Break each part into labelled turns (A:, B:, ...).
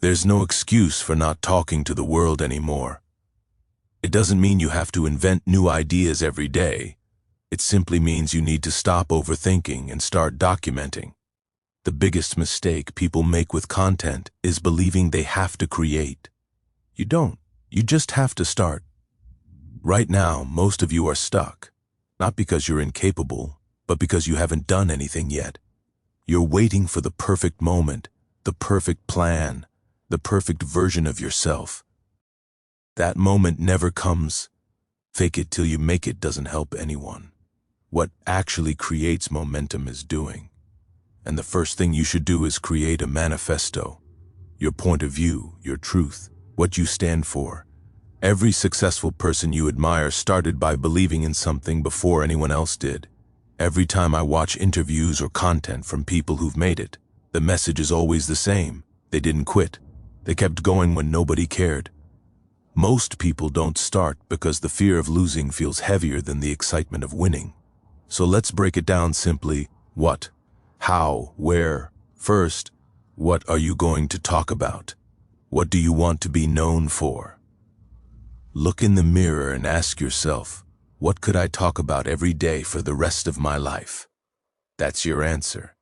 A: There's no excuse for not talking to the world anymore. It doesn't mean you have to invent new ideas every day. It simply means you need to stop overthinking and start documenting. The biggest mistake people make with content is believing they have to create. You don't. You just have to start. Right now, most of you are stuck, not because you're incapable, but because you haven't done anything yet. You're waiting for the perfect moment, the perfect plan, the perfect version of yourself. That moment never comes. Fake it till you make it doesn't help anyone. What actually creates momentum is doing. And the first thing you should do is create a manifesto. Your point of view, your truth, what you stand for. Every successful person you admire started by believing in something before anyone else did. Every time I watch interviews or content from people who've made it, the message is always the same. They didn't quit. They kept going when nobody cared. Most people don't start because the fear of losing feels heavier than the excitement of winning. So let's break it down simply. What? How? Where? First, what are you going to talk about? What do you want to be known for? Look in the mirror and ask yourself, what could I talk about every day for the rest of my life? That's your answer.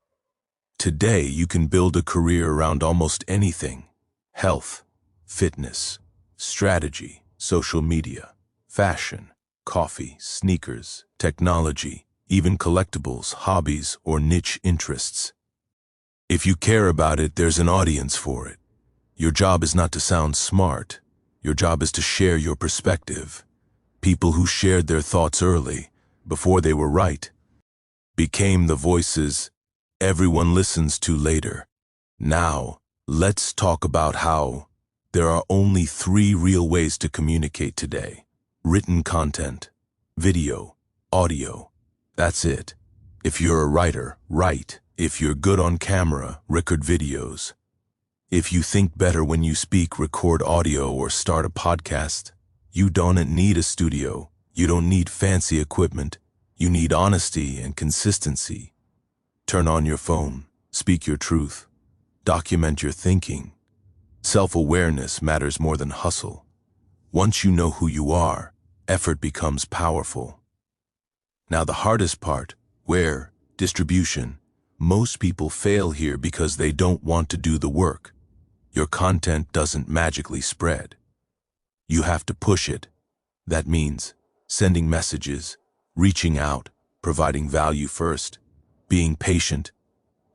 A: Today, you can build a career around almost anything. Health, fitness, strategy, social media, fashion, coffee, sneakers, technology, even collectibles, hobbies, or niche interests. If you care about it, there's an audience for it. Your job is not to sound smart. Your job is to share your perspective. People who shared their thoughts early, before they were right, became the voices everyone listens to later. Now, let's talk about how. There are only 3 real ways to communicate today. Written content, video, audio. That's it. If you're a writer, write. If you're good on camera, record videos. If you think better when you speak, record audio or start a podcast. You don't need a studio. You don't need fancy equipment. You need honesty and consistency. Turn on your phone. Speak your truth. Document your thinking. Self-awareness matters more than hustle. Once you know who you are, effort becomes powerful. Now the hardest part, where? Distribution. Most people fail here because they don't want to do the work. Your content doesn't magically spread. You have to push it. That means sending messages, reaching out, providing value first, being patient.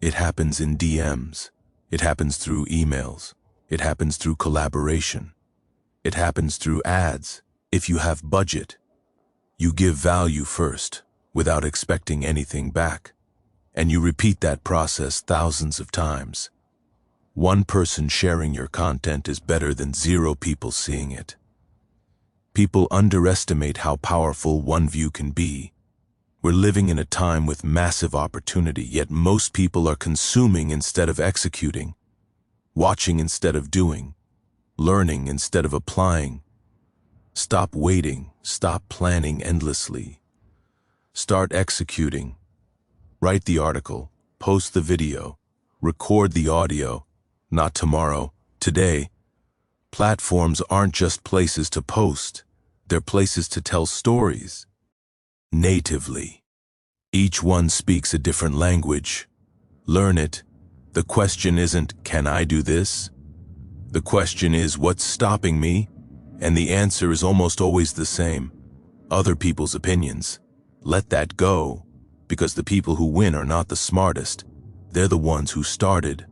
A: It happens in DMs. It happens through emails. It happens through collaboration. It happens through ads. If you have budget, you give value first without expecting anything back. And you repeat that process thousands of times. One person sharing your content is better than 0 people seeing it. People underestimate how powerful one view can be. We're living in a time with massive opportunity, yet most people are consuming instead of executing, watching instead of doing, learning instead of applying. Stop waiting, stop planning endlessly. Start executing. Write the article, post the video, record the audio. Not tomorrow, today. Platforms aren't just places to post, they're places to tell stories. Natively. Each one speaks a different language. Learn it. The question isn't, can I do this? The question is, what's stopping me? And the answer is almost always the same. Other people's opinions. Let that go, because the people who win are not the smartest. They're the ones who started.